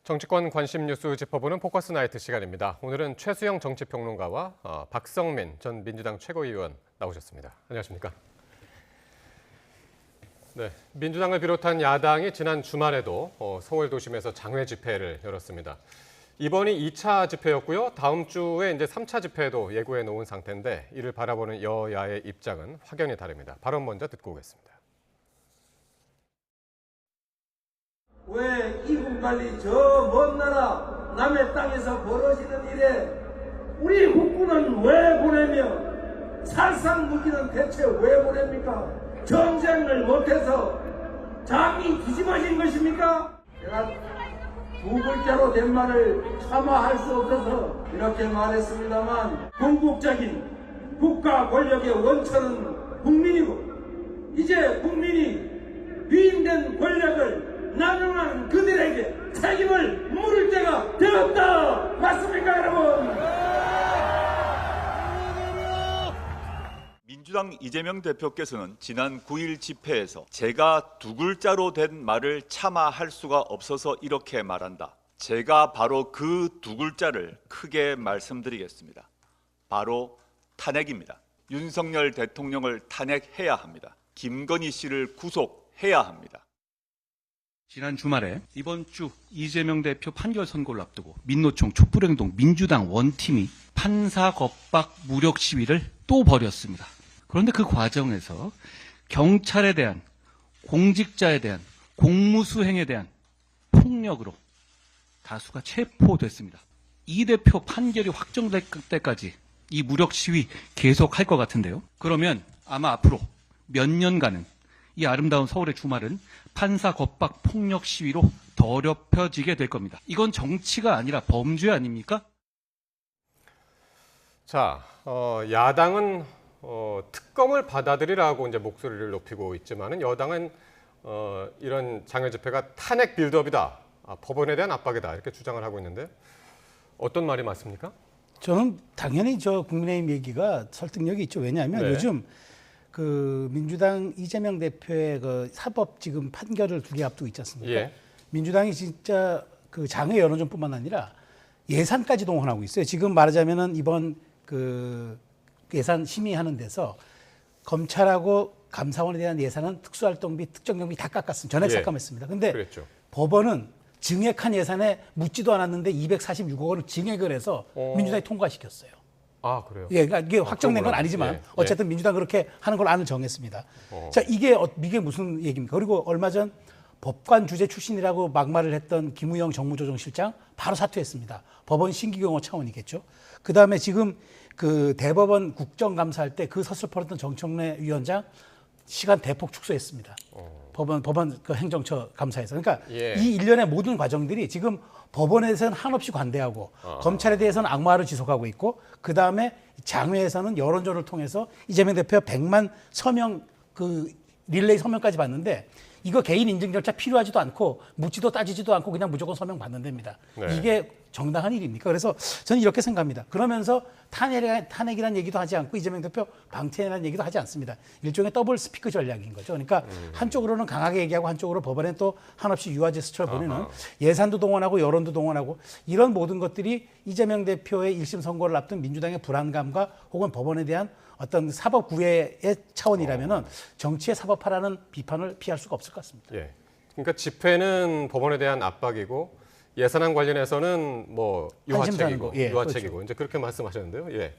정치권 관심 뉴스 짚어보는 포커스 나이트 시간입니다. 오늘은 최수영 정치평론가와 박성민 전 민주당 최고위원 나오셨습니다. 안녕하십니까? 네, 민주당을 비롯한 야당이 지난 주말에도 서울 도심에서 장외 집회를 열었습니다. 이번이 2차 집회였고요. 다음 주에 이제 3차 집회도 예고해 놓은 상태인데 이를 바라보는 여야의 입장은 확연히 다릅니다. 발언 먼저 듣고 오겠습니다. 왜 이국 관리 저 먼 나라 남의 땅에서 벌어지는 일에 우리 국군은 왜 보내며 살상 무기는 대체 왜 보냅니까? 전쟁을 못해서 장이 뒤집어진 것입니까? 제가 두 글자로 된 말을 차마 할 수 없어서 이렇게 말했습니다만 궁극적인 국가 권력의 원천은 국민이고 이제 국민이 위임된 권력을 나누는 그들에게 책임을 물을 때가 되었다. 맞습니까, 여러분? 민주당 이재명 대표께서는 지난 9일 집회에서 제가 두 글자로 된 말을 차마 할 수가 없어서 이렇게 말한다. 제가 바로 그 두 글자를 크게 말씀드리겠습니다. 바로 탄핵입니다. 윤석열 대통령을 탄핵해야 합니다. 김건희 씨를 구속해야 합니다. 지난 주말에 이번 주 이재명 대표 판결 선고를 앞두고 민노총, 촛불행동, 민주당 원팀이 판사 겁박 무력 시위를 또 벌였습니다. 그런데 그 과정에서 경찰에 대한, 공직자에 대한, 공무수행에 대한 폭력으로 다수가 체포됐습니다. 이 대표 판결이 확정될 때까지 이 무력 시위 계속할 것 같은데요. 그러면 아마 앞으로 몇 년간은 이 아름다운 서울의 주말은 판사 겁박 폭력 시위로 더럽혀지게 될 겁니다. 이건 정치가 아니라 범죄 아닙니까? 자, 야당은 특검을 받아들이라고 이제 목소리를 높이고 있지만은 여당은 이런 장외 집회가 탄핵 빌드업이다, 법원에 대한 압박이다 이렇게 주장을 하고 있는데 어떤 말이 맞습니까? 저는 당연히 국민의힘 얘기가 설득력이 있죠. 왜냐하면 네. 요즘 그 민주당 이재명 대표의 그 사법 지금 판결을 2개 앞두고 있지 않습니까? 예. 민주당이 진짜 그 장외 여론전뿐만 아니라 예산까지 동원하고 있어요. 지금 말하자면은 이번 그 예산 심의하는 데서 검찰하고 감사원에 대한 예산은 특수활동비, 특정경비 다 깎았습니다. 전액 예. 삭감했습니다. 근데 그랬죠. 법원은 증액한 예산에 묻지도 않았는데 246억 원을 증액을 해서 민주당이 통과시켰어요. 아, 그래요? 예, 그러니까 이게 확정된 건 아니지만 예, 예. 어쨌든 민주당 그렇게 하는 걸 안을 정했습니다. 자, 이게 무슨 얘기입니까? 그리고 얼마 전 법관 주재 출신이라고 막말을 했던 김우영 정무조정실장 바로 사퇴했습니다. 법원 신기경호 차원이겠죠. 그 다음에 지금 그 대법원 국정감사할 때 그 서슬퍼렸던 정청래 위원장 시간 대폭 축소했습니다. 법원 그 행정처 감사에서. 그러니까 예. 이 일련의 모든 과정들이 지금 법원에서는 한없이 관대하고 검찰에 대해서는 악마를 지속하고 있고 그다음에 장외에서는 여론조를 통해서 이재명 대표가 100만 서명 그 릴레이 서명까지 받는데 이거 개인 인증 절차 필요하지도 않고 묻지도 따지지도 않고 그냥 무조건 서명 받는 됩니다. 네. 이게 정당한 일입니까? 그래서 저는 이렇게 생각합니다. 그러면서 탄핵이라는 얘기도 하지 않고 이재명 대표 방탄이라는 얘기도 하지 않습니다. 일종의 더블 스피크 전략인 거죠. 그러니까 한쪽으로는 강하게 얘기하고 한쪽으로 법원에 또 한없이 유화 제스처를 보내는 예산도 동원하고 여론도 동원하고 이런 모든 것들이 이재명 대표의 1심 선고를 앞둔 민주당의 불안감과 혹은 법원에 대한 어떤 사법 구애의 차원이라면은 정치의 사법화라는 비판을 피할 수가 없을 것 같습니다. 예. 그러니까 집회는 법원에 대한 압박이고 예산안 관련해서는 뭐 유화책이고, 예, 유화책이고 그렇죠. 이제 그렇게 말씀하셨는데요. 예.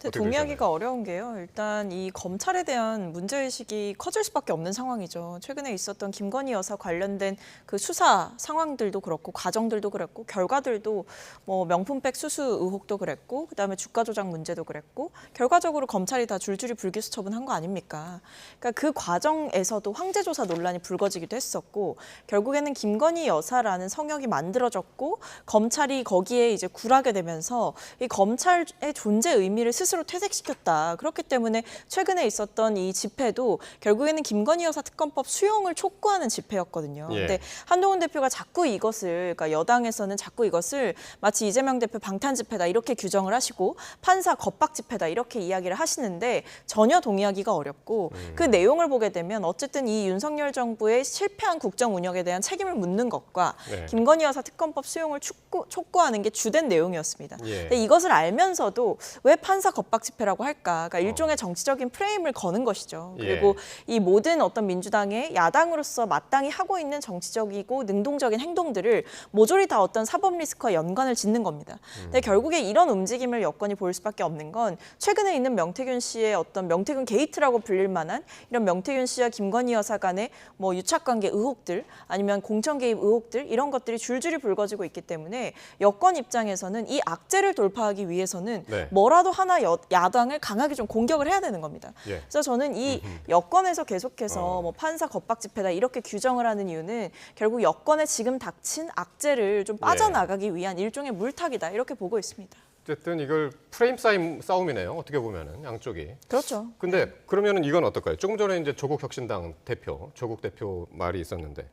근데 동의하기가 어려운 게요. 일단 이 검찰에 대한 문제의식이 커질 수밖에 없는 상황이죠. 최근에 있었던 김건희 여사 관련된 그 수사 상황들도 그렇고 과정들도 그랬고 결과들도 뭐 명품백 수수 의혹도 그랬고 그다음에 주가 조작 문제도 그랬고 결과적으로 검찰이 다 줄줄이 불기소 처분한 거 아닙니까? 그러니까 그 과정에서도 황제 조사 논란이 불거지기도 했었고 결국에는 김건희 여사라는 성역이 만들어졌고 검찰이 거기에 이제 굴하게 되면서 이 검찰의 존재 의미를 스스로 스스로 퇴색시켰다. 그렇기 때문에 최근에 있었던 이 집회도 결국에는 김건희 여사 특검법 수용을 촉구하는 집회였거든요. 예. 근데 한동훈 대표가 자꾸 이것을, 그러니까 여당에서는 자꾸 이것을 마치 이재명 대표 방탄 집회다 이렇게 규정을 하시고 판사 겁박 집회다 이렇게 이야기를 하시는데 전혀 동의하기가 어렵고 그 내용을 보게 되면 어쨌든 이 윤석열 정부의 실패한 국정 운영에 대한 책임을 묻는 것과 네. 김건희 여사 특검법 수용을 촉구하는 게 주된 내용이었습니다. 예. 근데 이것을 알면서도 왜 판사 겁박 집회라고 할까? 그러니까 일종의 정치적인 프레임을 거는 것이죠. 그리고 이 모든 어떤 민주당의 야당으로서 마땅히 하고 있는 정치적이고 능동적인 행동들을 모조리 다 어떤 사법 리스크와 연관을 짓는 겁니다. 근데 결국에 이런 움직임을 여권이 보일 수밖에 없는 건 최근에 있는 명태균 씨의 어떤 명태균 게이트라고 불릴 만한 이런 명태균 씨와 김건희 여사 간의 뭐 유착관계 의혹들 아니면 공천 개입 의혹들 이런 것들이 줄줄이 불거지고 있기 때문에 여권 입장에서는 이 악재를 돌파하기 위해서는 네. 뭐라도 하나 야당을 강하게 좀 공격을 해야 되는 겁니다. 예. 그래서 저는 이 여권에서 계속해서 뭐 판사 겁박 집회다 이렇게 규정을 하는 이유는 결국 여권에 지금 닥친 악재를 좀 빠져나가기 위한 일종의 물타기다 이렇게 보고 있습니다. 어쨌든 이걸 프레임 싸움이네요. 어떻게 보면은 양쪽이. 그렇죠. 근데 그러면은 이건 어떨까요? 조금 전에 이제 조국혁신당 대표, 조국 대표 말이 있었는데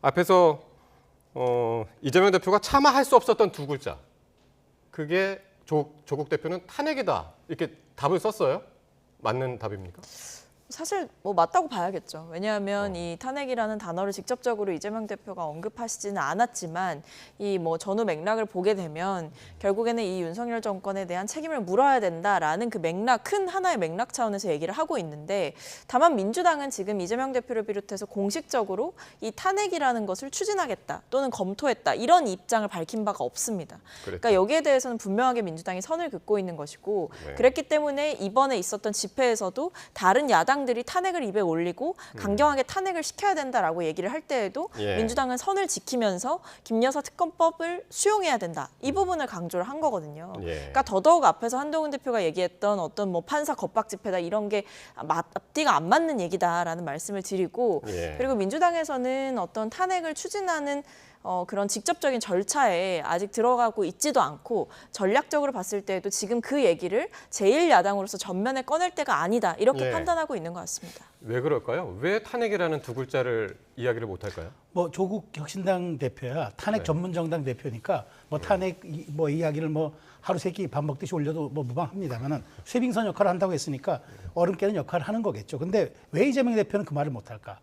앞에서 이재명 대표가 차마 할 수 없었던 두 글자. 그게 조국 대표는 탄핵이다. 이렇게 답을 썼어요? 맞는 답입니까? 사실 뭐 맞다고 봐야겠죠. 왜냐하면 이 탄핵이라는 단어를 직접적으로 이재명 대표가 언급하시지는 않았지만 이 뭐 전후 맥락을 보게 되면 결국에는 이 윤석열 정권에 대한 책임을 물어야 된다라는 그 맥락, 큰 하나의 맥락 차원에서 얘기를 하고 있는데 다만 민주당은 지금 이재명 대표를 비롯해서 공식적으로 이 탄핵이라는 것을 추진하겠다 또는 검토했다 이런 입장을 밝힌 바가 없습니다. 그러니까 여기에 대해서는 분명하게 민주당이 선을 긋고 있는 것이고 그랬기 때문에 이번에 있었던 집회에서도 다른 야당들이 탄핵을 입에 올리고 강경하게 탄핵을 시켜야 된다라고 얘기를 할 때에도 민주당은 선을 지키면서 김 여사 특검법을 수용해야 된다. 이 부분을 강조를 한 거거든요. 그러니까 더더욱 앞에서 한동훈 대표가 얘기했던 어떤 뭐 판사 겁박 집회다 이런 게 앞뒤가 안 맞는 얘기다라는 말씀을 드리고 그리고 민주당에서는 어떤 탄핵을 추진하는 그런 직접적인 절차에 아직 들어가고 있지도 않고 전략적으로 봤을 때에도 지금 그 얘기를 제1야당으로서 전면에 꺼낼 때가 아니다 이렇게 판단하고 있는 것 같습니다. 왜 그럴까요? 왜 탄핵이라는 두 글자를 이야기를 못할까요? 뭐 조국 혁신당 대표야 탄핵 전문 정당 대표니까 뭐 탄핵 뭐 이야기를 뭐 하루 세 끼 밥 먹듯이 올려도 뭐 무방합니다만은 쇠빙선 역할을 한다고 했으니까 얼음 깨는 역할을 하는 거겠죠. 근데 왜 이재명 대표는 그 말을 못할까?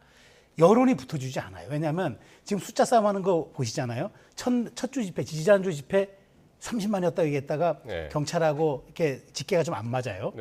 여론이 붙어주지 않아요. 왜냐하면 지금 숫자 싸움하는 거 보시잖아요. 첫 주 집회, 지지자 주 집회 30만이었다 얘기했다가 경찰하고 이렇게 집계가 좀 안 맞아요.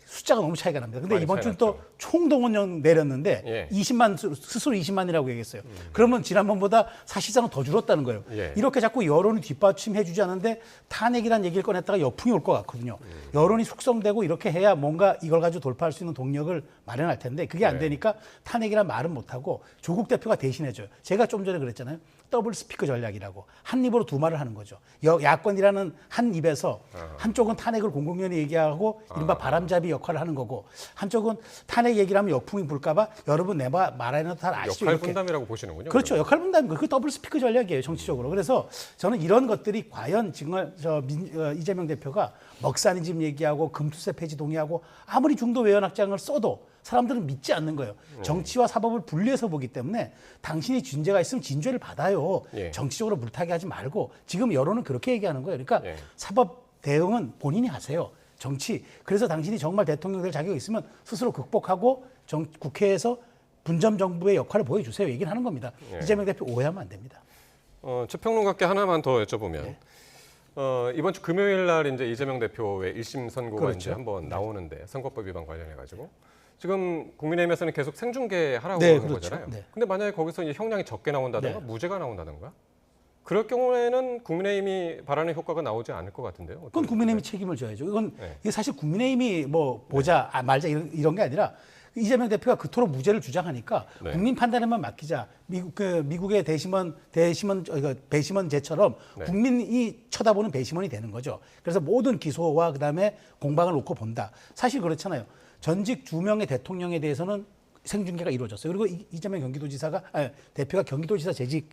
숫자가 너무 차이가 납니다. 근데 이번 주는 또 총동원령 내렸는데 20만 스스로 20만이라고 얘기했어요. 그러면 지난번보다 사실상은 더 줄었다는 거예요. 이렇게 자꾸 여론이 뒷받침해 주지 않는데 탄핵이라는 얘기를 꺼냈다가 역풍이 올 것 같거든요. 여론이 숙성되고 이렇게 해야 뭔가 이걸 가지고 돌파할 수 있는 동력을 마련할 텐데 그게 안 되니까 탄핵이란 말은 못하고 조국 대표가 대신해줘요. 제가 좀 전에 그랬잖아요. 더블 스피커 전략이라고 한 입으로 두 말을 하는 거죠. 야권이라는 한 입에서 한쪽은 탄핵을 공공연히 얘기하고 이른바 바람잡이 역할을 하는 거고 한쪽은 탄핵 얘기를 하면 역풍이 불까 봐 여러분 내 말하는 다 아시죠? 역할 분담이라고 보시는군요. 그렇죠. 역할 분담인 그 더블 스피커 전략이에요. 정치적으로. 그래서 저는 이런 것들이 과연 정말 이재명 대표가 먹사니즘 얘기하고 금투세 폐지 동의하고 아무리 중도 외연확장을 써도 사람들은 믿지 않는 거예요. 정치와 사법을 분리해서 보기 때문에 당신이 진죄가 있으면 진죄를 받아요. 정치적으로 물타기 하지 말고 지금 여론은 그렇게 얘기하는 거예요. 그러니까 사법 대응은 본인이 하세요. 정치. 그래서 당신이 정말 대통령 될 자격이 있으면 스스로 극복하고 국회에서 분점 정부의 역할을 보여주세요. 얘기를 하는 겁니다. 이재명 대표 오해하면 안 됩니다. 최평론가께 하나만 더 여쭤보면 이번 주 금요일 날 이제 이재명 대표의 1심 선고가 이제 한번 나오는데 선거법 위반 관련해 가지고 지금 국민의힘에서는 계속 생중계하라고 하는 거잖아요. 근데 만약에 거기서 이제 형량이 적게 나온다든가 무죄가 나온다든가 그럴 경우에는 국민의힘이 바라는 효과가 나오지 않을 것 같은데요. 그건 국민의힘이 책임을 져야죠. 이건 이게 사실 국민의힘이 뭐 보자 말자 이런 게 아니라 이재명 대표가 그토록 무죄를 주장하니까 국민 판단에만 맡기자. 미국의 배심원제처럼 국민이 쳐다보는 배심원이 되는 거죠. 그래서 모든 기소와 그다음에 공방을 놓고 본다. 사실 그렇잖아요. 전직 2명의 대통령에 대해서는 생중계가 이루어졌어요. 그리고 이재명 대표가 경기도지사 재직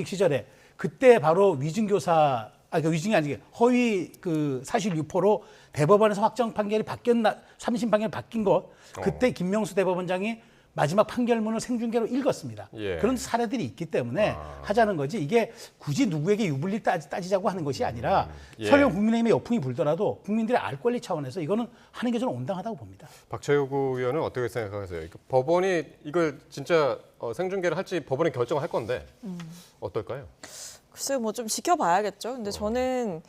시절에 그때 바로 위증교사 그 위증이 아니게 허위 그 사실 유포로 대법원에서 확정 판결이 바뀌었나 3심 판결이 바뀐 것 그때 김명수 대법원장이 마지막 판결문을 생중계로 읽었습니다. 예. 그런 사례들이 있기 때문에 하자는 거지 이게 굳이 누구에게 유불리 따지자고 하는 것이 아니라 예. 설령 국민의힘의 역풍이 불더라도 국민들의 알 권리 차원에서 이거는 하는 게 저는 온당하다고 봅니다. 박철구 의원은 어떻게 생각하세요? 법원이 이걸 진짜 생중계를 할지 법원이 결정할 건데 어떨까요? 글쎄요, 뭐 좀 지켜봐야겠죠. 근데 저는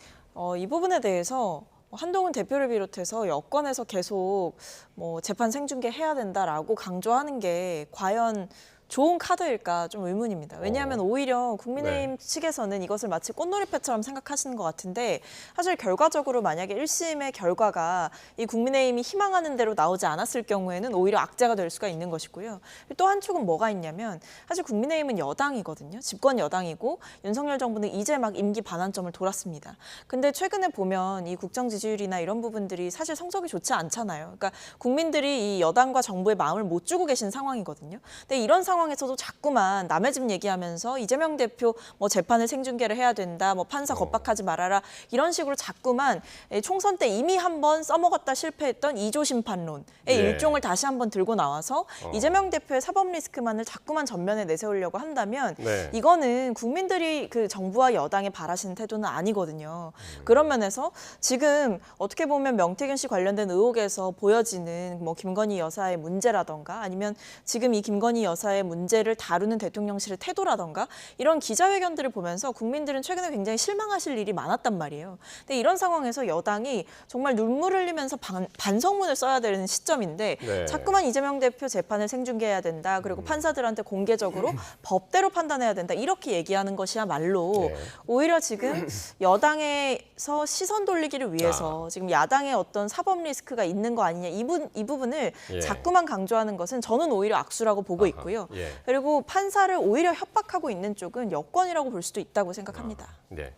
이 부분에 대해서 한동훈 대표를 비롯해서 여권에서 계속 뭐 재판 생중계 해야 된다라고 강조하는 게 과연 좋은 카드일까 좀 의문입니다. 왜냐하면 오히려 국민의힘 네. 측에서는 이것을 마치 꽃놀이패처럼 생각하시는 것 같은데 사실 결과적으로 만약에 1심의 결과가 이 국민의힘이 희망하는 대로 나오지 않았을 경우에는 오히려 악재가 될 수가 있는 것이고요. 또 한 축은 뭐가 있냐면 사실 국민의힘은 여당이거든요. 집권 여당이고 윤석열 정부는 이제 막 임기 반환점을 돌았습니다. 근데 최근에 보면 이 국정 지지율이나 이런 부분들이 사실 성적이 좋지 않잖아요. 그러니까 국민들이 이 여당과 정부의 마음을 못 주고 계신 상황이거든요. 근데 이런 상황에서도 자꾸만 남의 집 얘기하면서 이재명 대표 뭐 재판을 생중계를 해야 된다, 뭐 판사 겁박하지 말아라 이런 식으로 자꾸만 총선 때 이미 한번 써먹었다 실패했던 2조 심판론의 예. 일종을 다시 한번 들고 나와서 이재명 대표의 사법 리스크만을 자꾸만 전면에 내세우려고 한다면 네. 이거는 국민들이 그 정부와 여당에 바라시는 태도는 아니거든요. 그런 면에서 지금 어떻게 보면 명태균 씨 관련된 의혹에서 보여지는 뭐 김건희 여사의 문제라던가 아니면 지금 이 김건희 여사의 문제를 다루는 대통령실의 태도라던가 이런 기자회견들을 보면서 국민들은 최근에 굉장히 실망하실 일이 많았단 말이에요. 근데 이런 상황에서 여당이 정말 눈물 흘리면서 반성문을 써야 되는 시점인데 네. 자꾸만 이재명 대표 재판을 생중계해야 된다. 그리고 판사들한테 공개적으로 법대로 판단해야 된다. 이렇게 얘기하는 것이야말로 네. 오히려 지금 여당에서 시선 돌리기를 위해서 지금 야당의 어떤 사법 리스크가 있는 거 아니냐. 이 부분을 예. 자꾸만 강조하는 것은 저는 오히려 악수라고 보고 있고요. 예. 그리고 판사를 오히려 협박하고 있는 쪽은 여권이라고 볼 수도 있다고 생각합니다. 네.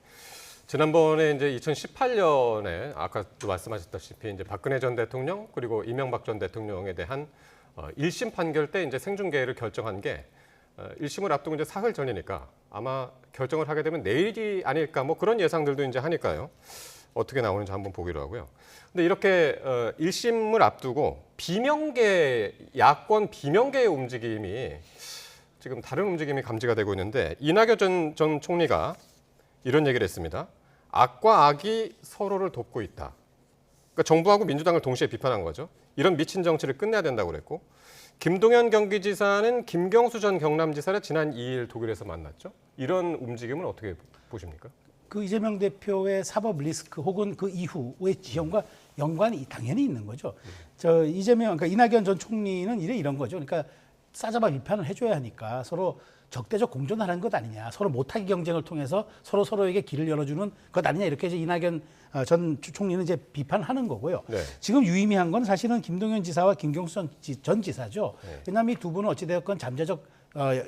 지난번에 이제 2018년에 아까도 말씀하셨다시피 이제 박근혜 전 대통령 그리고 이명박 전 대통령에 대한 1심 판결 때 이제 생중계를 결정한 게 1심을 앞두고 이제 사흘 전이니까 아마 결정을 하게 되면 내일이 아닐까 뭐 그런 예상들도 이제 하니까요. 어떻게 나오는지 한번 보기로 하고요. 근데 이렇게 1심을 앞두고 야권 비명계의 움직임이 지금 다른 움직임이 감지가 되고 있는데 이낙연 전 총리가 이런 얘기를 했습니다. 악과 악이 서로를 돕고 있다. 그러니까 정부하고 민주당을 동시에 비판한 거죠. 이런 미친 정치를 끝내야 된다고 그랬고 김동연 경기지사는 김경수 전 경남지사를 지난 2일 독일에서 만났죠. 이런 움직임은 어떻게 보십니까? 그 이재명 대표의 사법 리스크 혹은 그 이후의 지형과 연관이 당연히 있는 거죠. 그러니까 이낙연 전 총리는 이런 거죠. 그러니까 싸잡아 비판을 해줘야 하니까 서로 적대적 공존을 하는 것 아니냐. 서로 못하기 경쟁을 통해서 서로에게 길을 열어주는 것 아니냐. 이렇게 이제 이낙연 전 총리는 이제 비판하는 거고요. 네. 지금 유의미한 건 사실은 김동연 지사와 김경수 전 지사죠. 네. 왜냐하면 이 두 분은 어찌되었건 잠재적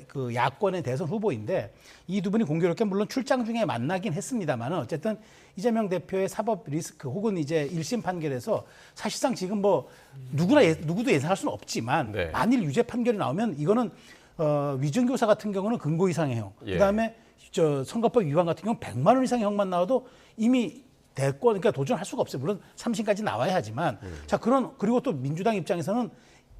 그 야권의 대선 후보인데 이 두 분이 공교롭게 물론 출장 중에 만나긴 했습니다만은 어쨌든 이재명 대표의 사법 리스크 혹은 이제 1심 판결에서 사실상 지금 뭐 누구도 예상할 수는 없지만 네. 만일 유죄 판결이 나오면 이거는 위증교사 같은 경우는 근고 이상의 형, 예. 그다음에 선거법 위반 같은 경우는 100만 원 이상의 형만 나와도 이미 대권 그러니까 도전할 수가 없어요. 물론 3심까지 나와야 하지만 자 그리고 또 민주당 입장에서는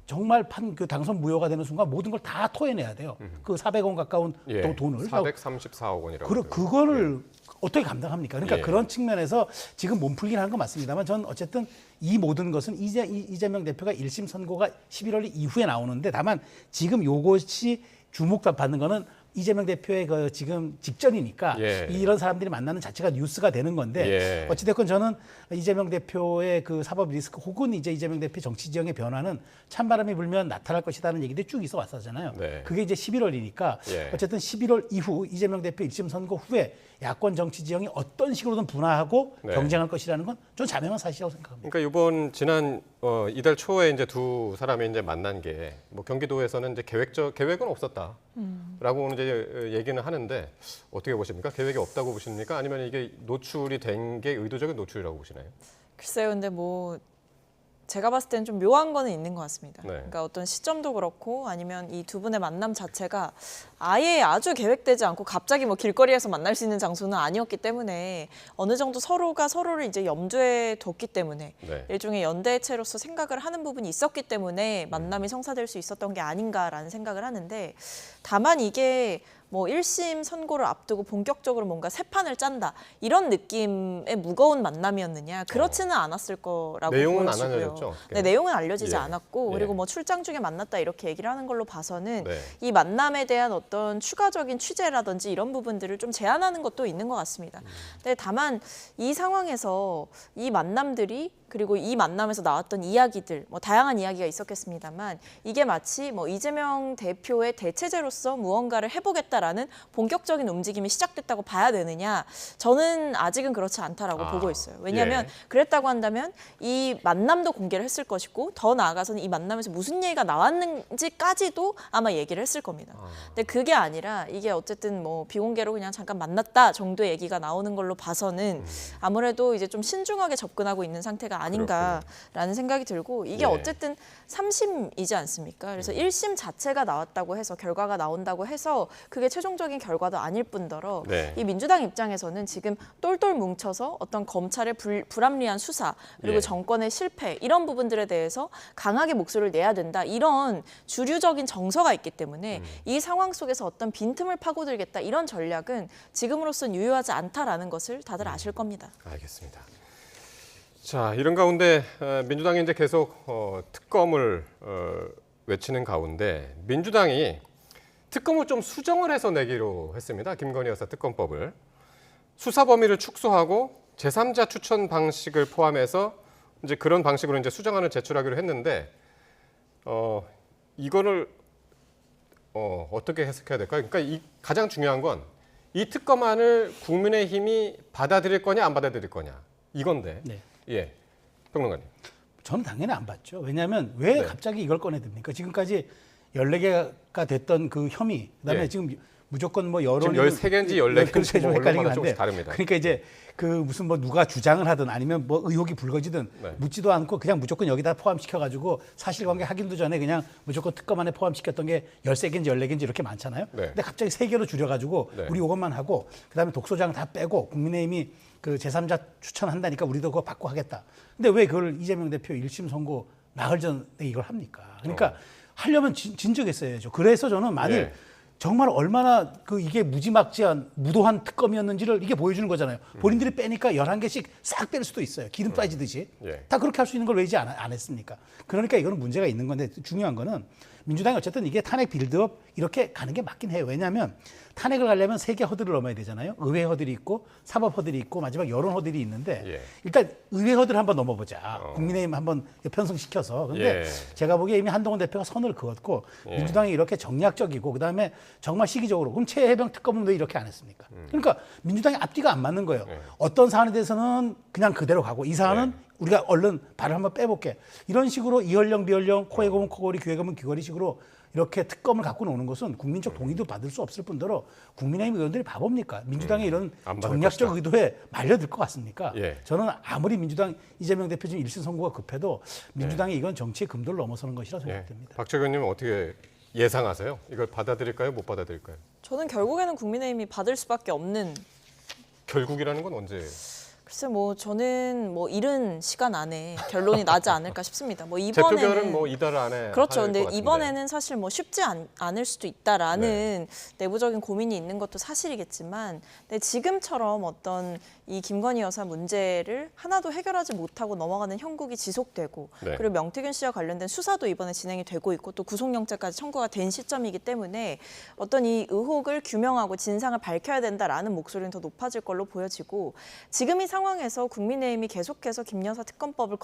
정말 그 당선 무효가 되는 순간 모든 걸 다 토해내야 돼요. 그 400원 가까운 예. 돈을 434억 원이라고. 그거를 어떻게 감당합니까? 그러니까 예. 그런 측면에서 지금 몸풀기를 하는 건 맞습니다만 저는 어쨌든 이 모든 것은 이재명 대표가 1심 선고가 11월 이후에 나오는데 다만 지금 요것이 주목받는 거는 이재명 대표의 그 지금 직전이니까 예. 이런 사람들이 만나는 자체가 뉴스가 되는 건데 예. 어찌됐건 저는 이재명 대표의 그 사법 리스크 혹은 이제 이재명 대표 정치 지형의 변화는 찬바람이 불면 나타날 것이라는 얘기들이 쭉 있어 왔었잖아요. 네. 그게 이제 11월이니까 예. 어쨌든 11월 이후 이재명 대표 1심 선고 후에 야권 정치 지형이 어떤 식으로든 분화하고 네. 경쟁할 것이라는 건 좀 자명한 사실이라고 생각합니다. 그러니까 지난 이달 초에 이제 두 사람이 이제 만난 게 뭐 경기도에서는 이제 계획은 없었다라고 이제 얘기는 하는데 어떻게 보십니까? 계획이 없다고 보십니까? 아니면 이게 노출이 된 게 의도적인 노출이라고 보시나요? 글쎄요, 근데 뭐 제가 봤을 때는 좀 묘한 거는 있는 것 같습니다. 네. 그러니까 어떤 시점도 그렇고 아니면 이 두 분의 만남 자체가 아예 아주 계획되지 않고 갑자기 뭐 길거리에서 만날 수 있는 장소는 아니었기 때문에 어느 정도 서로가 서로를 이제 염두에 뒀기 때문에 네. 일종의 연대체로서 생각을 하는 부분이 있었기 때문에 만남이 성사될 수 있었던 게 아닌가라는 생각을 하는데 다만 이게 뭐 1심 선고를 앞두고 본격적으로 뭔가 새 판을 짠다 이런 느낌의 무거운 만남이었느냐 그렇지는 않았을 거라고 내용은 안 보여지고요. 알려졌죠? 네, 내용은 알려지지 예. 않았고 예. 그리고 뭐 출장 중에 만났다 이렇게 얘기를 하는 걸로 봐서는 네. 이 만남에 대한 어떤 추가적인 취재라든지 이런 부분들을 좀 제한하는 것도 있는 것 같습니다. 근데 다만 이 상황에서 이 만남들이 그리고 이 만남에서 나왔던 이야기들, 뭐 다양한 이야기가 있었겠습니다만 이게 마치 뭐 이재명 대표의 대체제로서 무언가를 해보겠다라는 본격적인 움직임이 시작됐다고 봐야 되느냐? 저는 아직은 그렇지 않다라고 보고 있어요. 왜냐하면 예. 그랬다고 한다면 이 만남도 공개를 했을 것이고 더 나아가서는 이 만남에서 무슨 얘기가 나왔는지까지도 아마 얘기를 했을 겁니다. 근데 그게 아니라 이게 어쨌든 뭐 비공개로 그냥 잠깐 만났다 정도의 얘기가 나오는 걸로 봐서는 아무래도 이제 좀 신중하게 접근하고 있는 상태가 아닌가라는 생각이 들고 이게 예. 어쨌든 3심이지 않습니까? 그래서 1심 자체가 나왔다고 해서 결과가 나온다고 해서 그게 최종적인 결과도 아닐 뿐더러 네. 이 민주당 입장에서는 지금 똘똘 뭉쳐서 어떤 검찰의 불합리한 수사 그리고 예. 정권의 실패 이런 부분들에 대해서 강하게 목소리를 내야 된다 이런 주류적인 정서가 있기 때문에 이 상황 속에서 어떤 빈틈을 파고들겠다 이런 전략은 지금으로선 유효하지 않다라는 것을 다들 아실 겁니다. 알겠습니다. 자, 이런 가운데 민주당이 이제 계속 특검을 외치는 가운데 민주당이 특검을 좀 수정을 해서 내기로 했습니다. 김건희 여사 특검법을. 수사 범위를 축소하고 제3자 추천 방식을 포함해서 이제 그런 방식으로 이제 수정안을 제출하기로 했는데 이거를 어떻게 해석해야 될까요? 그러니까 이 가장 중요한 건 이 특검안을 국민의힘이 받아들일 거냐 안 받아들일 거냐 이건데. 네. 예, 평론가님. 저는 당연히 안 받죠. 왜냐하면 왜 네. 갑자기 이걸 꺼내듭니까? 지금까지 14개가 됐던 그 혐의, 그다음에 예. 지금 무조건 뭐 여론이 지금 13개인지 14개인지 그렇죠. 좀 뭐 헷갈리긴 언론마다 한데. 조금씩 다릅니다. 그러니까 이제 그 무슨 뭐 누가 주장을 하든 아니면 뭐 의혹이 불거지든 네. 묻지도 않고 그냥 무조건 여기다 포함시켜가지고 사실관계 확인도 전에 그냥 무조건 특검 안에 포함시켰던 게 13개인지 14개인지 이렇게 많잖아요. 네. 근데 갑자기 3개로 줄여가지고 네. 우리 이것만 하고 그다음에 독소장 다 빼고 국민의힘이 그 제3자 추천한다니까 우리도 그거 받고 하겠다. 근데 왜 그걸 이재명 대표 1심 선고 나흘 전에 이걸 합니까? 그러니까 하려면 진즉했어야죠. 그래서 저는 만일 예. 정말 얼마나 그 이게 무지막지한 무도한 특검이었는지를 이게 보여주는 거잖아요. 본인들이 빼니까 11개씩 싹 뺄 수도 있어요. 기름 빠지듯이. 예. 다 그렇게 할 수 있는 걸 왜 이제 안 했습니까? 그러니까 이거는 문제가 있는 건데 중요한 거는 민주당이 어쨌든 이게 탄핵 빌드업 이렇게 가는 게 맞긴 해요. 왜냐하면 탄핵을 가려면 3개 허들을 넘어야 되잖아요. 의회 허들이 있고 사법 허들이 있고 마지막 여론 허들이 있는데 예. 일단 의회 허들을 한번 넘어보자. 국민의힘 한번 편성시켜서. 근데 예. 제가 보기에 이미 한동훈 대표가 선을 그었고 민주당이 이렇게 정략적이고 그다음에 정말 시기적으로 그럼 최혜병 특검은 왜 이렇게 안 했습니까? 그러니까 민주당이 앞뒤가 안 맞는 거예요. 어떤 사안에 대해서는 그냥 그대로 가고 이 사안은 우리가 얼른 발을 한번 빼볼게. 이런 식으로 이연령 비연령 코에 고면 코골이 귀에 고면 귀걸이식으로 이렇게 특검을 갖고 노는 것은 국민적 동의도 받을 수 없을 뿐더러 국민의힘 의원들이 바보입니까? 민주당의 이런 안 받을 정략적 것이다. 의도에 말려들 것 같습니까? 예. 저는 아무리 민주당 이재명 대표 지금 1심 선고가 급해도 민주당이 이건 정치의 금도를 넘어서는 것이라 예. 생각됩니다. 박철규 의원님은 어떻게 예상하세요? 이걸 받아들일까요? 못 받아들일까요? 저는 결국에는 국민의힘이 받을 수밖에 없는 결국이라는 건 언제? 글쎄 뭐 저는 뭐 이른 시간 안에 결론이 나지 않을까 싶습니다. 뭐 재표결은 이번에는 뭐 이달 안에 그렇죠. 할 근데 것 같은데. 이번에는 사실 뭐 쉽지 않을 수도 있다라는 내부적인 고민이 있는 것도 사실이겠지만, 근데 지금처럼 어떤 이 김건희 여사 문제를 하나도 해결하지 못하고 넘어가는 형국이 지속되고, 네. 그리고 명태균 씨와 관련된 수사도 이번에 진행이 되고 있고 또 구속영장까지 청구가 된 시점이기 때문에 어떤 이 의혹을 규명하고 진상을 밝혀야 된다라는 목소리는 더 높아질 걸로 보여지고, 지금 이 상황에서 국민의힘이 계속해서 김 여사 특검법을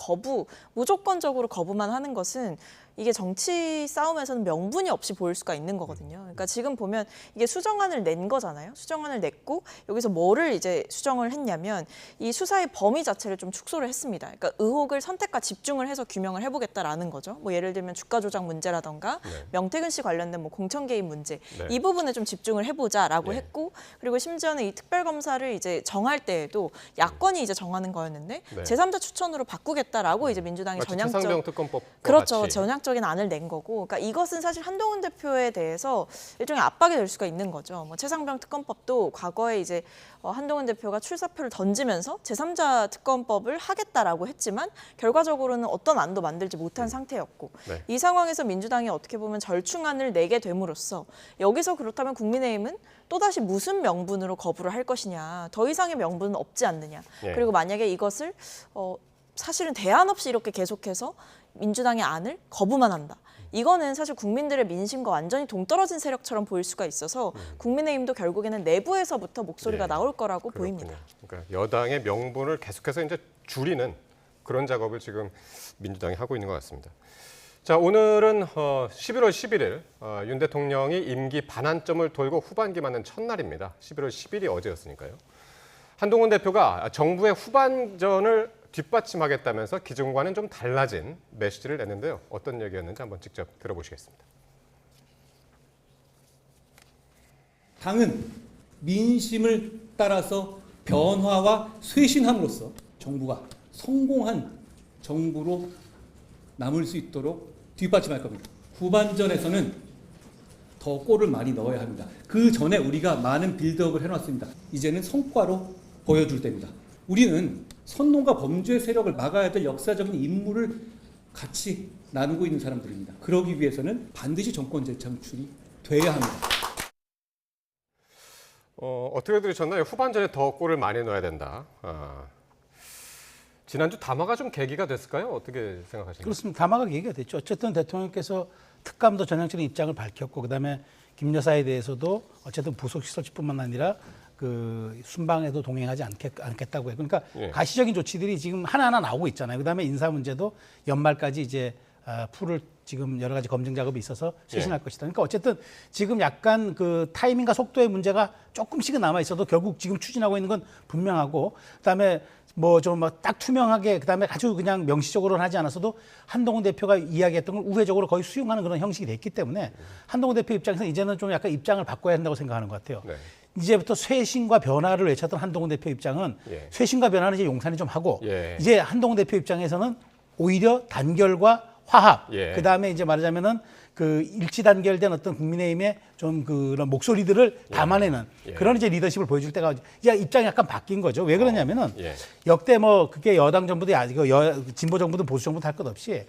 무조건적으로 거부만 하는 것은 이게 정치 싸움에서는 명분이 없이 보일 수가 있는 거거든요. 그러니까 지금 보면 이게 수정안을 낸 거잖아요. 수정안을 냈고 여기서 뭐를 이제 수정을 했냐면 이 수사의 범위 자체를 좀 축소를 했습니다. 그러니까 의혹을 선택과 집중을 해서 규명을 해보겠다라는 거죠. 뭐 예를 들면 주가 조작 문제라던가 명태균 씨 관련된 뭐 공천 개입 문제 이 부분에 좀 집중을 해보자라고 했고 그리고 심지어는 이 특별검사를 이제 정할 때에도 야권이 이제 정하는 거였는데 제3자 추천으로 바꾸겠다라고 이제 민주당이 최상병 특검법 그렇죠. 같이. 전향적인 안을 낸 거고, 그러니까 이것은 사실 한동훈 대표에 대해서 일종의 압박이 될 수가 있는 거죠. 뭐 최상병 특검법도 과거에 이제 한동훈 대표가 출사표를 던지면서 제3자 특검법을 하겠다라고 했지만 결과적으로는 어떤 안도 만들지 못한 상태였고 이 상황에서 민주당이 어떻게 보면 절충안을 내게 됨으로써 여기서 그렇다면 국민의힘은 또다시 무슨 명분으로 거부를 할 것이냐. 더 이상의 명분은 없지 않느냐. 그리고 만약에 이것을 사실은 대안 없이 이렇게 계속해서 민주당의 안을 거부만 한다. 이거는 사실 국민들의 민심과 완전히 동떨어진 세력처럼 보일 수가 있어서 국민의힘도 결국에는 내부에서부터 목소리가 나올 거라고 보입니다. 그러니까 여당의 명분을 계속해서 이제 줄이는 그런 작업을 지금 민주당이 하고 있는 것 같습니다. 자, 오늘은 11월 11일 윤 대통령이 임기 반환점을 돌고 후반기 맞는 첫날입니다. 11월 10일이 어제였으니까요. 한동훈 대표가 정부의 후반전을 뒷받침하겠다면서 기존과는 좀 달라진 메시지를 냈는데요. 어떤 얘기였는지 한번 직접 들어보시겠습니다. 당은 민심을 따라서 변화와 쇄신함으로써 정부가 성공한 정부로 남을 수 있도록 뒷받침할 겁니다. 후반전에서는 더 골을 많이 넣어야 합니다. 그 전에 우리가 많은 빌드업을 해놨습니다. 이제는 성과로 보여줄 때입니다. 우리는 선동과 범죄 세력을 막아야 될 역사적인 임무를 같이 나누고 있는 사람들입니다. 그러기 위해서는 반드시 정권 재창출이 돼야 합니다. 어떻게 들으셨나요? 후반전에 더 골을 많이 넣어야 된다. 지난주 담화가 좀 계기가 됐을까요? 어떻게 생각하시나요? 그렇습니다. 담화가 계기가 됐죠. 어쨌든 대통령께서 특감도 전향적인 입장을 밝혔고 그다음에 김 여사에 대해서도 어쨌든 부속시설뿐만 아니라 그 순방에도 동행하지 않겠다고 해요. 그러니까 가시적인 조치들이 지금 하나하나 나오고 있잖아요. 그다음에 인사 문제도 연말까지 이제 풀을 지금 여러 가지 검증 작업이 있어서 쇄신할 것이다. 그러니까 어쨌든 지금 약간 그 타이밍과 속도의 문제가 조금씩은 남아 있어도 결국 지금 추진하고 있는 건 분명하고 그다음에 뭐 좀 딱 투명하게 그다음에 아주 그냥 명시적으로는 하지 않았어도 한동훈 대표가 이야기했던 걸 우회적으로 거의 수용하는 그런 형식이 됐기 때문에 한동훈 대표 입장에서 이제는 좀 약간 입장을 바꿔야 한다고 생각하는 것 같아요. 이제부터 쇄신과 변화를 외쳤던 한동훈 대표 입장은 쇄신과 변화는 이제 용산이 좀 하고 이제 한동훈 대표 입장에서는 오히려 단결과 화합, 그 다음에 이제 말하자면은 그 일치 단결된 어떤 국민의힘의 좀 그런 목소리들을 담아내는 그런 이제 리더십을 보여줄 때가 이제 입장이 약간 바뀐 거죠. 왜 그러냐면은 역대 뭐 그게 여당 정부도 진보 정부도 보수 정부도 할 것 없이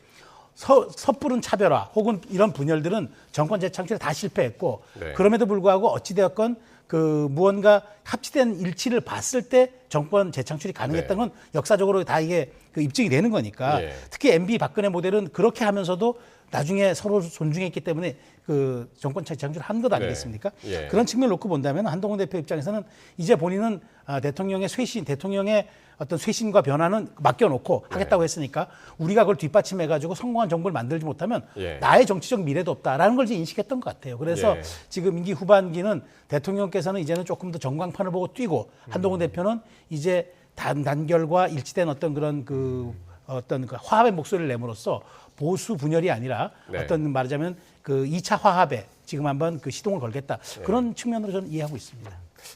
섣부른 차별화 혹은 이런 분열들은 정권 재창출에 다 실패했고 그럼에도 불구하고 어찌되었건 그 무언가 합치된 일치를 봤을 때 정권 재창출이 가능했던 건 역사적으로 다 이게 그 입증이 되는 거니까 특히 MB 박근혜 모델은 그렇게 하면서도 나중에 서로 존중했기 때문에 그 정권 재창출을 한 것 아니겠습니까? 그런 측면을 놓고 본다면 한동훈 대표 입장에서는 이제 본인은 대통령의 쇄신, 대통령의 어떤 쇄신과 변화는 맡겨놓고 하겠다고 했으니까 우리가 그걸 뒷받침해가지고 성공한 정부를 만들지 못하면 나의 정치적 미래도 없다라는 걸 이제 인식했던 것 같아요. 그래서 지금 임기 후반기는 대통령께서는 이제는 조금 더 전광판을 보고 뛰고 한동훈 대표는 이제 단결과 일치된 어떤 그런 어떤 그 화합의 목소리를 내므로써 보수 분열이 아니라 어떤 말하자면 그 2차 화합에 지금 한번 그 시동을 걸겠다. 그런 측면으로 저는 이해하고 있습니다.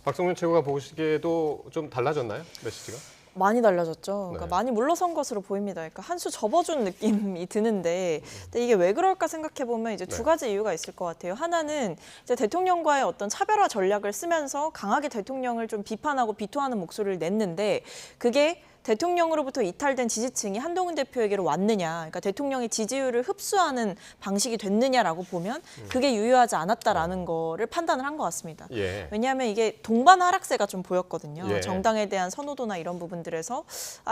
박성준 최고가 보시기에도 좀 달라졌나요? 메시지가? 많이 달라졌죠. 그러니까 많이 물러선 것으로 보입니다. 그러니까 한 수 접어준 느낌이 드는데 근데 이게 왜 그럴까 생각해 보면 이제 두 가지 이유가 있을 것 같아요. 하나는 이제 대통령과의 어떤 차별화 전략을 쓰면서 강하게 대통령을 좀 비판하고 비토하는 목소리를 냈는데 그게 대통령으로부터 이탈된 지지층이 한동훈 대표에게로 왔느냐, 그러니까 대통령의 지지율을 흡수하는 방식이 됐느냐라고 보면 그게 유효하지 않았다라는 거를 판단을 한 것 같습니다. 왜냐하면 이게 동반 하락세가 좀 보였거든요. 정당에 대한 선호도나 이런 부분들에서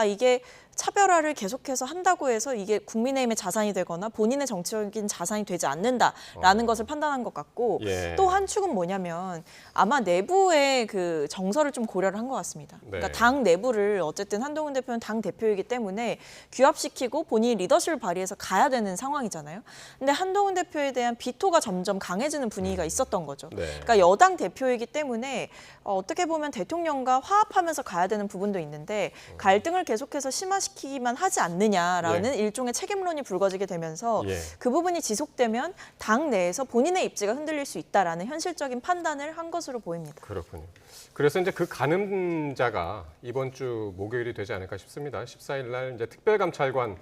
이게 차별화를 계속해서 한다고 해서 이게 국민의힘의 자산이 되거나 본인의 정치적인 자산이 되지 않는다라는 것을 판단한 것 같고 또 한 축은 뭐냐면 아마 내부의 그 정서를 좀 고려를 한 것 같습니다. 그러니까 당 내부를 어쨌든 한동훈 한동훈 대표는 당 대표이기 때문에 규합시키고 본인이 리더십을 발휘해서 가야 되는 상황이잖아요. 근데 한동훈 대표에 대한 비토가 점점 강해지는 분위기가 있었던 거죠. 네. 그러니까 여당 대표이기 때문에 어떻게 보면 대통령과 화합하면서 가야 되는 부분도 있는데 갈등을 계속해서 심화시키기만 하지 않느냐라는 일종의 책임론이 불거지게 되면서 예. 그 부분이 지속되면 당 내에서 본인의 입지가 흔들릴 수 있다라는 현실적인 판단을 한 것으로 보입니다. 그렇군요. 그래서 이제 그 가늠자가 이번 주 목요일이 되지 않을까 싶습니다. 14일 날 이제 특별감찰관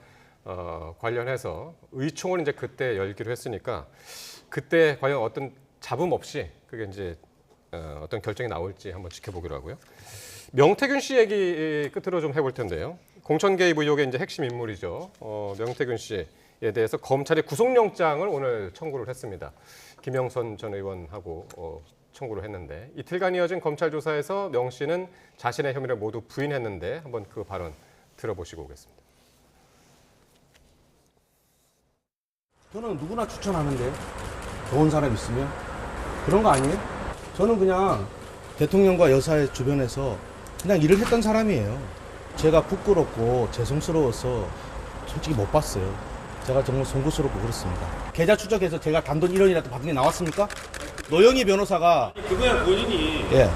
관련해서 의총을 이제 그때 열기로 했으니까 그때 과연 어떤 잡음 없이 그게 이제 어떤 결정이 나올지 한번 지켜보기로 하고요. 명태균 씨 얘기 끝으로 좀 해볼 텐데요. 공천 개입 의혹의 이제 핵심 인물이죠. 명태균 씨에 대해서 검찰이 구속영장을 오늘 청구를 했습니다. 김영선 전 의원하고 청구를 했는데 이틀간 이어진 검찰 조사에서 명 씨는 자신의 혐의를 모두 부인했는데 한번 그 발언 들어보시고 오겠습니다. 저는 누구나 추천하는데 좋은 사람 있으면 그런 거 아니에요? 저는 그냥 대통령과 여사의 주변에서 그냥 일을 했던 사람이에요. 제가 부끄럽고 죄송스러워서 솔직히 못 봤어요. 제가 정말 송구스럽고 그렇습니다. 계좌 추적해서 제가 단돈 1원이라도 받은 게 나왔습니까? 노영희 변호사가 그거야 본인이 예.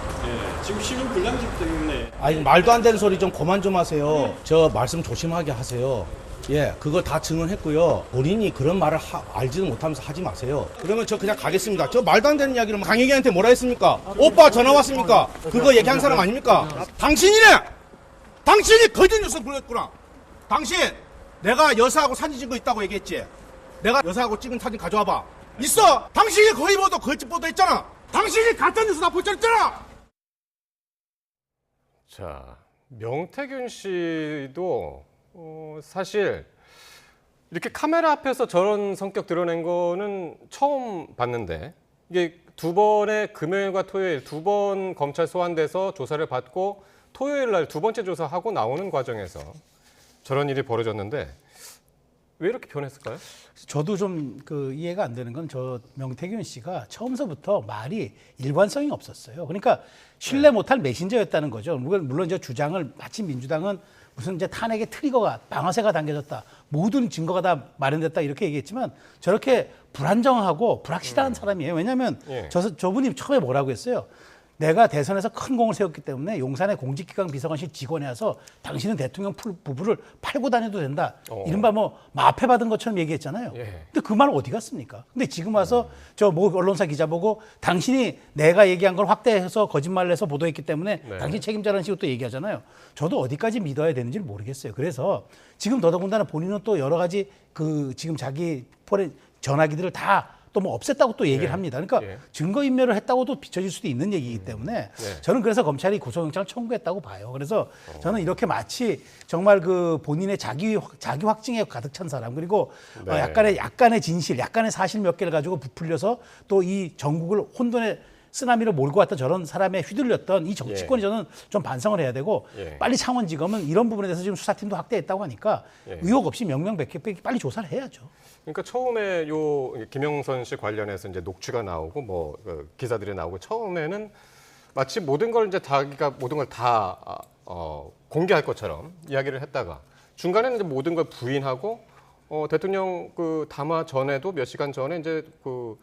지금 시민 불량식 때문에 아니 말도 안 되는 소리 좀 그만 좀 하세요. 저 말씀 조심하게 하세요. 예, 그거 다 증언했고요. 본인이 그런 말을 알지도 못하면서 하지 마세요. 그러면 저 그냥 가겠습니다. 저 말도 안 되는 이야기를 강혜경한테 뭐라 했습니까? 오빠 전화 왔습니까? 그거 얘기한 사람 아닙니까? 당신이네! 당신이 거짓 뉴스 불렀구나. 당신, 내가 여사하고 사진 찍은 거 있다고 얘기했지? 내가 여사하고 찍은 사진 가져와봐. 있어! 당신이 거의 보도 거짓 보도했잖아. 당신이 가짜 뉴스 다 보도했잖아. 자, 명태균 씨도 사실 이렇게 카메라 앞에서 저런 성격 드러낸 거는 처음 봤는데 이게 두 번의 금요일과 토요일 두 번 검찰 소환돼서 조사를 받고 토요일 날 두 번째 조사하고 나오는 과정에서 저런 일이 벌어졌는데 왜 이렇게 변했을까요? 저도 좀 그 이해가 안 되는 건 저 명태균 씨가 처음서부터 말이 일관성이 없었어요. 그러니까 신뢰 못할 메신저였다는 거죠. 물론 이제 주장을 마치 민주당은 무슨 이제 탄핵의 트리거가 방아쇠가 당겨졌다. 모든 증거가 다 마련됐다 이렇게 얘기했지만 저렇게 불안정하고 불확실한 사람이에요. 왜냐하면 저분이 처음에 뭐라고 했어요. 내가 대선에서 큰 공을 세웠기 때문에 용산의 공직기강 비서관실 직원에 와서 당신은 대통령 부부를 팔고 다녀도 된다. 이른바 뭐 마패 받은 것처럼 얘기했잖아요. 근데 그 말 어디 갔습니까? 근데 지금 와서 저 뭐 언론사 기자 보고 당신이 내가 얘기한 걸 확대해서 거짓말을 해서 보도했기 때문에 당신 책임자라는 식으로 또 얘기하잖아요. 저도 어디까지 믿어야 되는지 모르겠어요. 그래서 지금 더더군다나 본인은 또 여러 가지 그 지금 자기 폰의 전화기들을 다 또 뭐 없앴다고 또 얘기를 합니다. 그러니까 증거인멸을 했다고도 비춰질 수도 있는 얘기이기 때문에 저는 그래서 검찰이 구속영장을 청구했다고 봐요. 그래서 저는 이렇게 마치 정말 그 본인의 자기 확증에 가득 찬 사람 그리고 약간의 진실, 약간의 사실 몇 개를 가지고 부풀려서 또 이 전국을 혼돈의 쓰나미를 몰고 왔던 저런 사람에 휘둘렸던 이 정치권이 저는 좀 반성을 해야 되고 빨리 창원지검은 이런 부분에 대해서 지금 수사팀도 확대했다고 하니까 의혹 없이 명명백백히 빨리 조사를 해야죠. 그러니까 처음에 요 김영선 씨 관련해서 이제 녹취가 나오고 뭐 기사들이 나오고 처음에는 마치 모든 걸 이제 자기가 모든 걸 다 공개할 것처럼 이야기를 했다가 중간에는 이제 모든 걸 부인하고 대통령 그 담화 전에도 몇 시간 전에 이제 그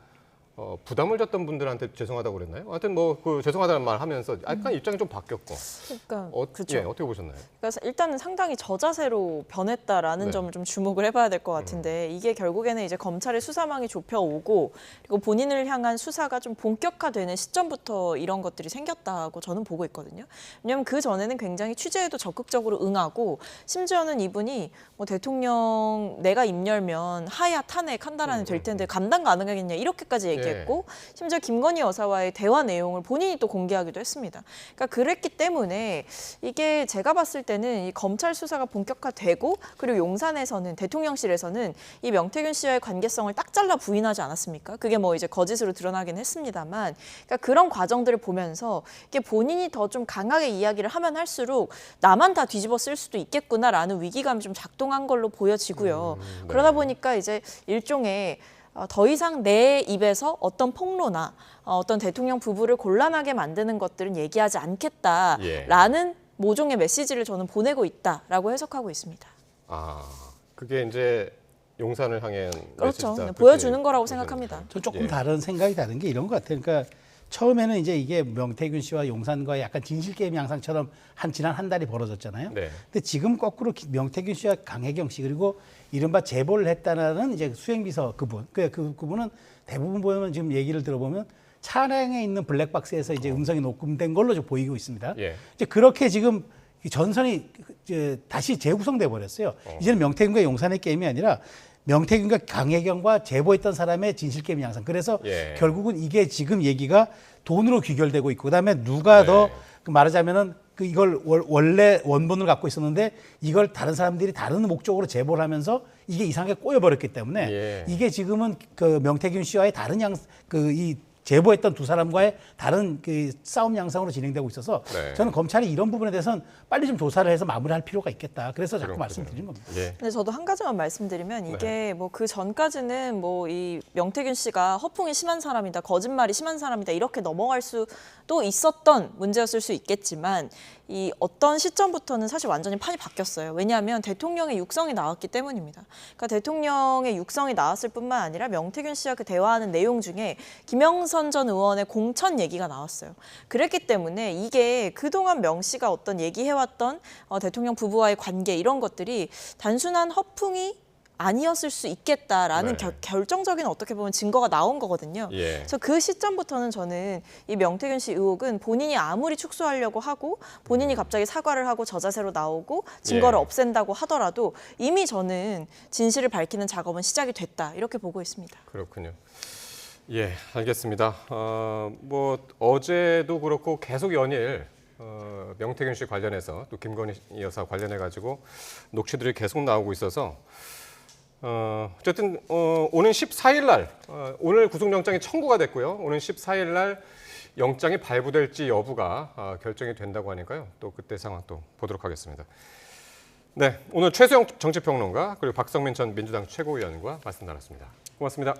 부담을 줬던 분들한테 죄송하다고 그랬나요? 하여튼 뭐 그 죄송하다는 말 하면서 약간 입장이 좀 바뀌었고. 그러니까 그렇죠. 어떻게 보셨나요? 그래서 일단은 상당히 저자세로 변했다라는 점을 좀 주목을 해봐야 될 것 같은데 이게 결국에는 이제 검찰의 수사망이 좁혀오고 그리고 본인을 향한 수사가 좀 본격화되는 시점부터 이런 것들이 생겼다고 저는 보고 있거든요. 왜냐하면 그 전에는 굉장히 취재에도 적극적으로 응하고 심지어는 이분이 뭐 대통령 내가 입 열면 하야 탄핵한다라는 될 텐데 감당 가능하겠냐 이렇게까지 얘기했고 심지어 김건희 여사와의 대화 내용을 본인이 또 공개하기도 했습니다. 그러니까 그랬기 때문에 이게 제가 봤을 때는 이 검찰 수사가 본격화되고 그리고 용산에서는 대통령실에서는 이 명태균 씨와의 관계성을 딱 잘라 부인하지 않았습니까? 그게 뭐 이제 거짓으로 드러나긴 했습니다만 그러니까 그런 과정들을 보면서 이게 본인이 더 좀 강하게 이야기를 하면 할수록 나만 다 뒤집어 쓸 수도 있겠구나라는 위기감이 좀 작동한 걸로 보여지고요. 그러다 보니까 이제 일종의 더 이상 내 입에서 어떤 폭로나 어떤 대통령 부부를 곤란하게 만드는 것들은 얘기하지 않겠다라는 모종의 메시지를 저는 보내고 있다라고 해석하고 있습니다. 아, 그게 이제 용산을 향한 그렇죠. 메시지다. 네, 보여주는 그렇게 거라고 보셔야 생각합니다. 되죠. 저 조금 예. 다른 생각이 다른 게 이런 것 같아요. 그러니까 처음에는 이제 이게 명태균 씨와 용산과의 약간 진실 게임 양상처럼 지난 한 달이 벌어졌잖아요. 네. 근데 지금 거꾸로 명태균 씨와 강혜경 씨 그리고 이른바 제보를 했다는 이제 수행비서 그분, 그분은 대부분 보면 지금 얘기를 들어보면 차량에 있는 블랙박스에서 이제 음성이 녹음된 걸로 좀 보이고 있습니다. 예. 이제 그렇게 지금 이 전선이 이제 다시 재구성돼 버렸어요. 이제는 명태균과 용산의 게임이 아니라 명태균과 강혜경과 제보했던 사람의 진실 게임 양상. 그래서 예. 결국은 이게 지금 얘기가 돈으로 귀결되고 있고 그다음에 누가 더 말하자면은 이걸 원래 원본을 갖고 있었는데 이걸 다른 사람들이 다른 목적으로 제보를 하면서 이게 이상하게 꼬여버렸기 때문에 예. 이게 지금은 그 명태균 씨와의 다른 이 제보했던 두 사람과의 다른 그 싸움 양상으로 진행되고 있어서 네. 저는 검찰이 이런 부분에 대해서는 빨리 좀 조사를 해서 마무리할 필요가 있겠다. 그래서 자꾸 그렇군요. 말씀드린 겁니다. 예. 근데 저도 한 가지만 말씀드리면 이게 뭐 그 전까지는 뭐 이 명태균 씨가 허풍이 심한 사람이다, 거짓말이 심한 사람이다 이렇게 넘어갈 수도 있었던 문제였을 수 있겠지만 이 어떤 시점부터는 사실 완전히 판이 바뀌었어요. 왜냐하면 대통령의 육성이 나왔기 때문입니다. 그러니까 대통령의 육성이 나왔을 뿐만 아니라 명태균 씨와 그 대화하는 내용 중에 김영선 전 의원의 공천 얘기가 나왔어요. 그랬기 때문에 이게 그동안 명 씨가 어떤 얘기해왔던 대통령 부부와의 관계 이런 것들이 단순한 허풍이 아니었을 수 있겠다라는 네. 결정적인 어떻게 보면 증거가 나온 거거든요. 예. 그래서 그 시점부터는 저는 이 명태균 씨 의혹은 본인이 아무리 축소하려고 하고 본인이 갑자기 사과를 하고 저자세로 나오고 증거를 예. 없앤다고 하더라도 이미 저는 진실을 밝히는 작업은 시작이 됐다 이렇게 보고 있습니다. 그렇군요. 예, 알겠습니다. 뭐 어제도 그렇고 계속 연일 명태균 씨 관련해서 또 김건희 여사 관련해 가지고 녹취들이 계속 나오고 있어서 어쨌든 오는 14일 날 오늘 구속영장이 청구가 됐고요. 오는 14일 날 영장이 발부될지 여부가 결정이 된다고 하니까요. 또 그때 상황 또 보도록 하겠습니다. 네, 오늘 최수영 정치평론가 그리고 박성민 전 민주당 최고위원과 말씀 나눴습니다. 고맙습니다.